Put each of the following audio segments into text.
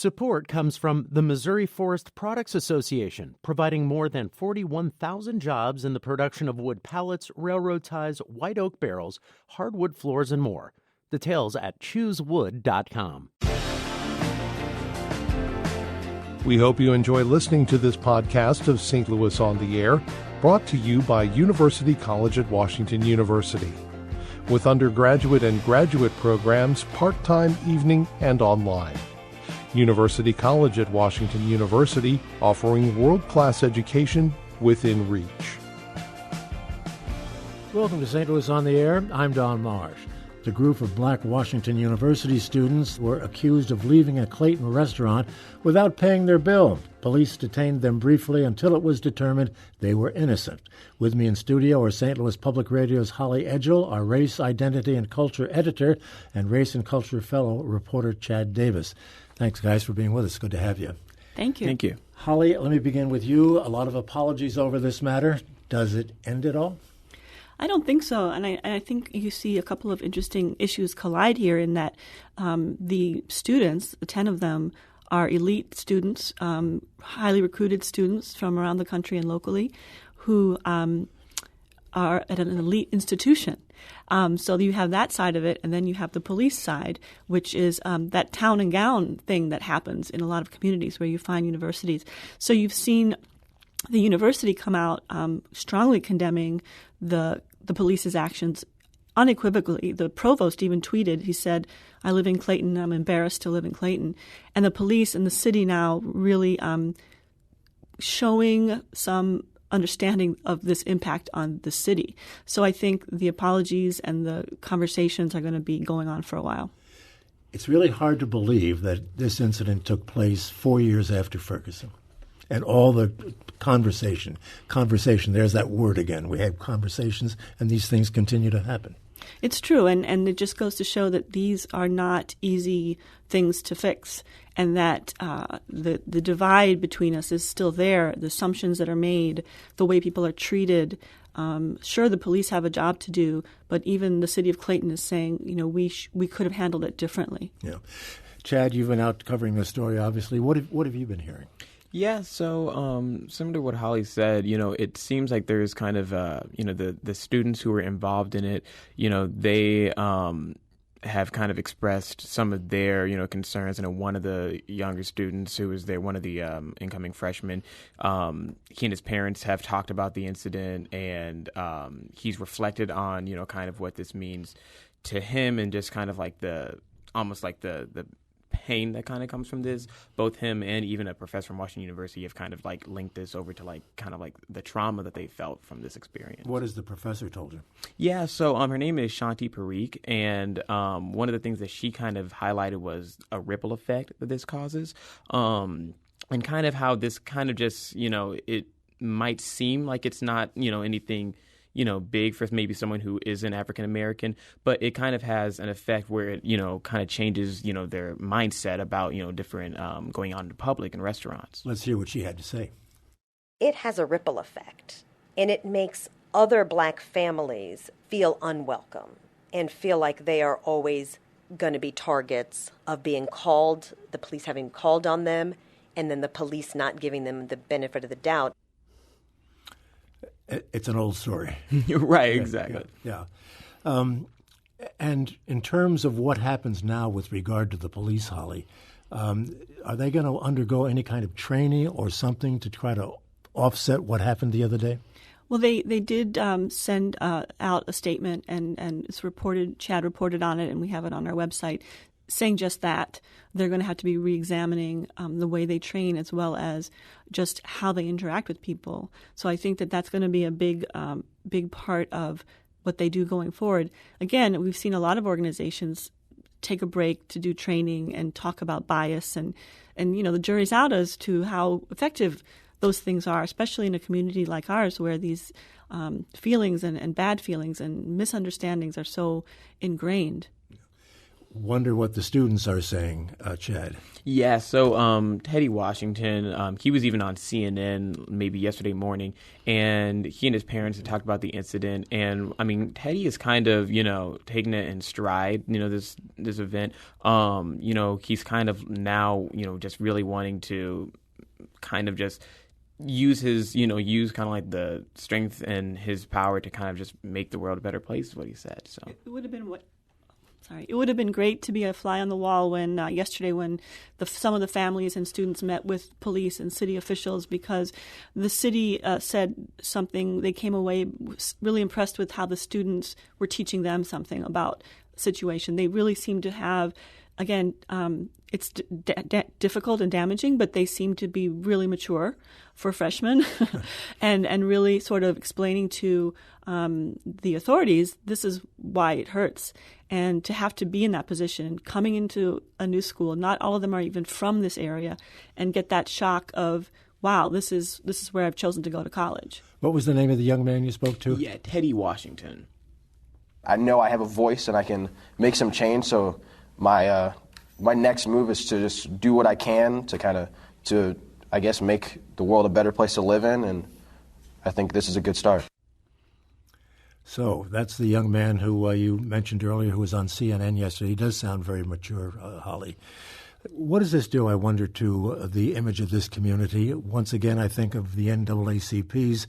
Support comes from the Missouri Forest Products Association, providing more than 41,000 jobs in the production of wood pallets, railroad ties, white oak barrels, hardwood floors, and more. Details at choosewood.com. We hope you enjoy listening to this podcast of St. Louis on the Air, brought to you by University College at Washington University. With undergraduate and graduate programs, part-time, evening, and online. University College at Washington University, offering world-class education within reach. Welcome to St. Louis on the Air. I'm Don Marsh. The group of black Washington University students were accused of leaving a Clayton restaurant without paying their bill. Police detained them briefly until it was determined they were innocent. With me in studio are St. Louis Public Radio's Holly Edgell, our race, identity, and culture editor, and race and culture fellow reporter Chad Davis. Thanks, guys, for being with us. Good to have you. Thank you. Thank you. Holly, let me begin with you. A lot of apologies over this matter. Does it end it all? I don't think so, and I think you see a couple of interesting issues collide here in that the students, the 10 of them, are elite students, highly recruited students from around the country and locally who are at an elite institution. So you have that side of it, and then you have the police side, which is that town and gown thing that happens in a lot of communities where you find universities. So you've seen the university come out strongly condemning the police's actions unequivocally. The provost even tweeted, he said, "I live in Clayton, I'm embarrassed to live in Clayton." And the police and the city now really showing some understanding of this impact on the city. So I think the apologies and the conversations are going to be going on for a while. It's really hard to believe that this incident took place 4 years after Ferguson. And all the conversation, there's that word again. We have conversations, and these things continue to happen. It's true, and it just goes to show that these are not easy things to fix, and that the divide between us is still there, the assumptions that are made, the way people are treated. Sure, the police have a job to do, but even the city of Clayton is saying, we could have handled it differently. Yeah. Chad, you've been out covering this story, obviously. What have you been hearing? Yeah, so similar to what Holly said, it seems like there's kind of, the students who were involved in it, they have kind of expressed some of their, concerns. And one of the younger students who was there, one of the incoming freshmen, he and his parents have talked about the incident, and he's reflected on, kind of what this means to him, and just kind of like the pain that kind of comes from this. Both him and even a professor from Washington University have kind of like linked this over to like kind of like the trauma that they felt from this experience. What has the professor told you? Yeah, so her name is Shanti Parikh, and one of the things that she kind of highlighted was a ripple effect that this causes, and kind of how this kind of just, it might seem like it's not, anything big for maybe someone who isn't African American, but it kind of has an effect where it, kind of changes, their mindset about, different going on in public and restaurants. Let's hear what she had to say. It has a ripple effect, and it makes other black families feel unwelcome and feel like they are always going to be targets of being called, the police having called on them, and then the police not giving them the benefit of the doubt. It's an old story. Right, exactly. Yeah. And in terms of what happens now with regard to the police, Holly, are they going to undergo any kind of training or something to try to offset what happened the other day? Well, they did send out a statement, and it's reported, Chad reported on it, and we have it on our website, saying just that. They're going to have to be re-examining the way they train, as well as just how they interact with people. So I think that that's going to be a big part of what they do going forward. Again, we've seen a lot of organizations take a break to do training and talk about bias, and the jury's out as to how effective those things are, especially in a community like ours where these feelings and bad feelings and misunderstandings are so ingrained. wonder what the students are saying, Chad. Yeah, so Teddy Washington, he was even on CNN maybe yesterday morning, and he and his parents had talked about the incident. And I mean, Teddy is kind of, taking it in stride, this event. He's kind of now, just really wanting to kind of just use his, use kind of like the strength and his power to kind of just make the world a better place, is what he said. So it would have been It would have been great to be a fly on the wall when yesterday when some of the families and students met with police and city officials, because the city said something. They came away really impressed with how the students were teaching them something about the situation. They really seem to have, again, it's difficult and damaging, but they seem to be really mature for freshmen and really sort of explaining to the authorities, this is why it hurts. And to have to be in that position, coming into a new school, not all of them are even from this area, and get that shock of, wow, this is where I've chosen to go to college. What was the name of the young man you spoke to? Yeah, Teddy Washington. I know I have a voice and I can make some change, so my next move is to just do what I can to I guess, make the world a better place to live in, and I think this is a good start. So that's the young man who you mentioned earlier who was on CNN yesterday. He does sound very mature, Holly. What does this do, I wonder, to the image of this community? Once again, I think of the NAACP's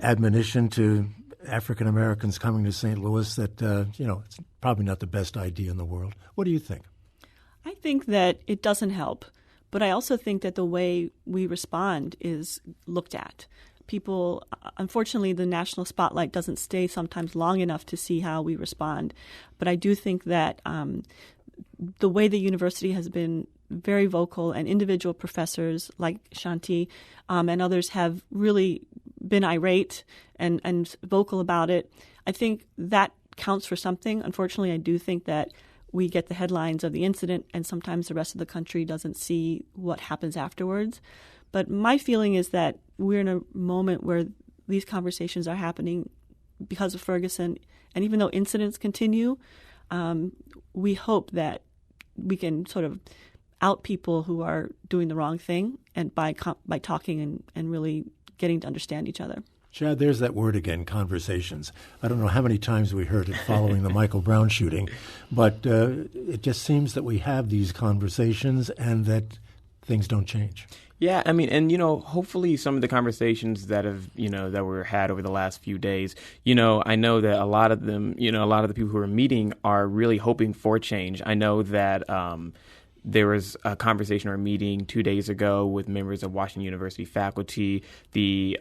admonition to African Americans coming to St. Louis that, it's probably not the best idea in the world. What do you think? I think that it doesn't help, but I also think that the way we respond is looked at. People, unfortunately, the national spotlight doesn't stay sometimes long enough to see how we respond. But I do think that the way the university has been very vocal, and individual professors like Shanti and others have really been irate and vocal about it, I think that counts for something. Unfortunately, I do think that we get the headlines of the incident, and sometimes the rest of the country doesn't see what happens afterwards. But my feeling is that we're in a moment where these conversations are happening because of Ferguson. And even though incidents continue, we hope that we can sort of out people who are doing the wrong thing, and by talking and really getting to understand each other. Chad, there's that word again, conversations. I don't know how many times we heard it following the Michael Brown shooting, but it just seems that we have these conversations and that things don't change. Yeah, I mean, and, hopefully some of the conversations that have, that were had over the last few days, I know that a lot of them, a lot of the people who are meeting are really hoping for change. I know that there was a conversation or a meeting 2 days ago with members of Washington University faculty, the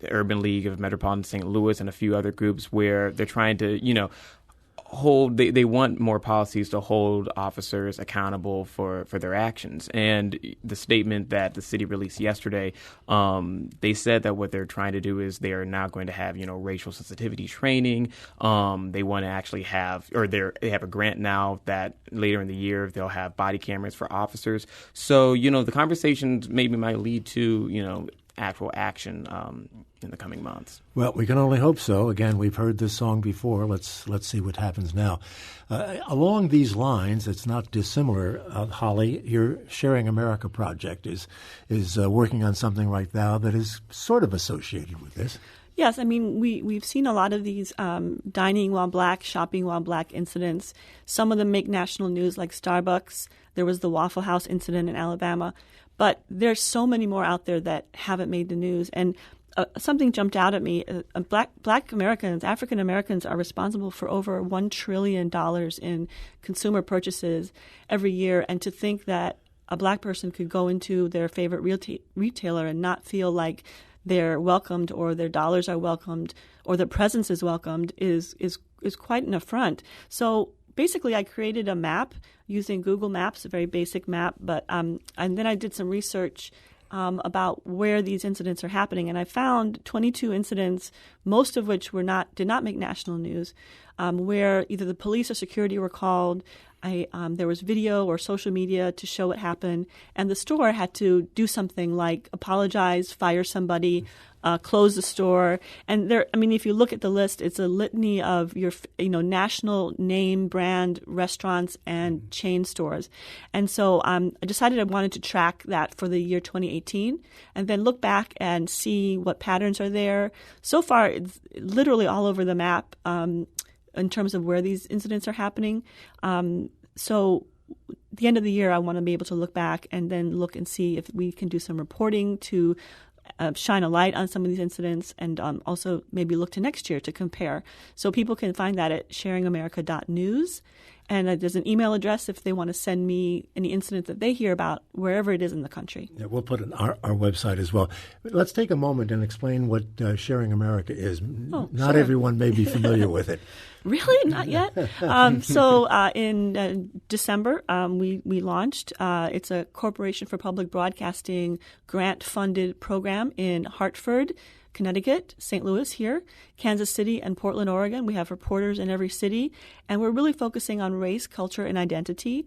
Urban League of Metropolitan St. Louis, and a few other groups where they're trying to, they want more policies to hold officers accountable for their actions. And the statement that the city released yesterday, they said that what they're trying to do is they are now going to have, racial sensitivity training. They want to actually have, or they have a grant now that later in the year they'll have body cameras for officers. So, the conversations maybe might lead to, actual action in the coming months. Well, we can only hope so. Again, we've heard this song before. Let's see what happens now. Along these lines, it's not dissimilar, Holly. Your Sharing America project is working on something right now that is sort of associated with this. Yes, I mean, we've seen a lot of these dining while black, shopping while black incidents. Some of them make national news, like Starbucks. There was the Waffle House incident in Alabama. But there's so many more out there that haven't made the news. And something jumped out at me. Black Americans, African Americans, are responsible for over $1 trillion in consumer purchases every year. And to think that a black person could go into their favorite retailer and not feel like they're welcomed, or their dollars are welcomed, or their presence is welcomed is quite an affront. So basically, I created a map using Google Maps, a very basic map, but and then I did some research about where these incidents are happening, and I found 22 incidents, most of which did not make national news, where either the police or security were called, There was video or social media to show what happened, and the store had to do something like apologize, fire somebody, close the store. And if you look at the list, it's a litany of your national name brand restaurants and chain stores. And so I decided I wanted to track that for the year 2018 and then look back and see what patterns are there. So far, it's literally all over the map in terms of where these incidents are happening. So at the end of the year, I want to be able to look back and then look and see if we can do some reporting to shine a light on some of these incidents, and also maybe look to next year to compare. So people can find that at sharingamerica.news. And there's an email address if they want to send me any incident that they hear about wherever it is in the country. Yeah, we'll put it on our website as well. Let's take a moment and explain what Sharing America is. Not sure. everyone may be familiar with it. Really? Not yet? So in December, we launched. It's a Corporation for Public Broadcasting grant-funded program in Hartford, Connecticut, St. Louis here, Kansas City, and Portland, Oregon. We have reporters in every city, and we're really focusing on race, culture, and identity,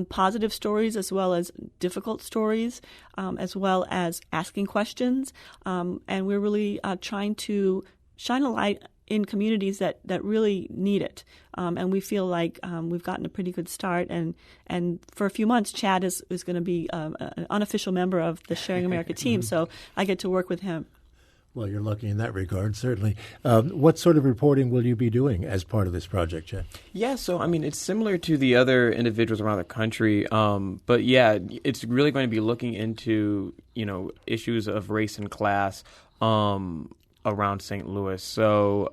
positive stories as well as difficult stories, as well as asking questions. And we're really trying to shine a light in communities that really need it. And we feel like we've gotten a pretty good start. And for a few months, Chad is going to be an unofficial member of the Sharing America team, so I get to work with him. Well, you're lucky in that regard, certainly. What sort of reporting will you be doing as part of this project, Chad? Yeah, so, it's similar to the other individuals around the country. But, yeah, it's really going to be looking into, issues of race and class around St. Louis. So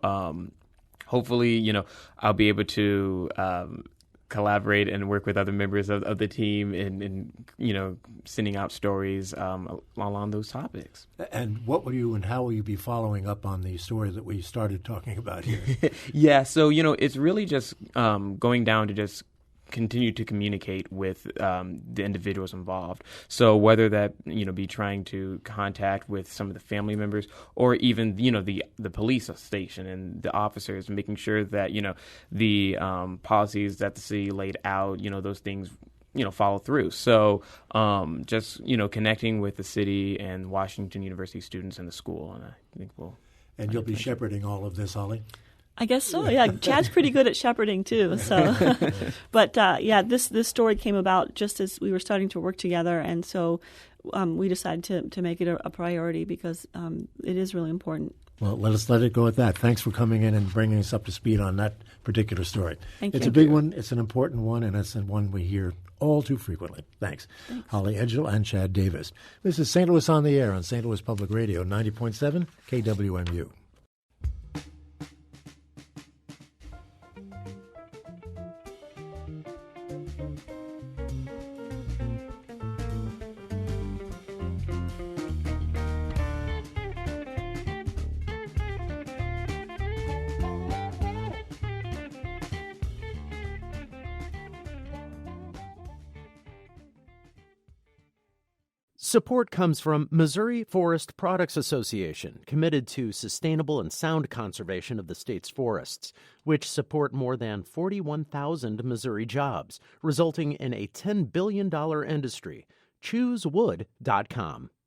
hopefully, I'll be able to collaborate and work with other members of the team in sending out stories along those topics. And what will you and how will you be following up on the story that we started talking about here? Yeah, so it's really just going down to just continue to communicate with the individuals involved. So whether that be trying to contact with some of the family members, or even the police station and the officers, making sure that the policies that the city laid out, those things follow through. So just connecting with the city and Washington University students in the school, and I think we'll. And you'll be shepherding all of this, Holly? I guess so. Yeah, Chad's pretty good at shepherding too. So, but this story came about just as we were starting to work together, and so we decided to make it a priority because it is really important. Well, let it go at that. Thanks for coming in and bringing us up to speed on that particular story. Thank you. It's a big one. It's an important one, and it's one we hear all too frequently. Thanks. Holly Edgell and Chad Davis. This is St. Louis on the Air on St. Louis Public Radio, 90.7 KWMU. Support comes from Missouri Forest Products Association, committed to sustainable and sound conservation of the state's forests, which support more than 41,000 Missouri jobs, resulting in a $10 billion industry. ChooseWood.com.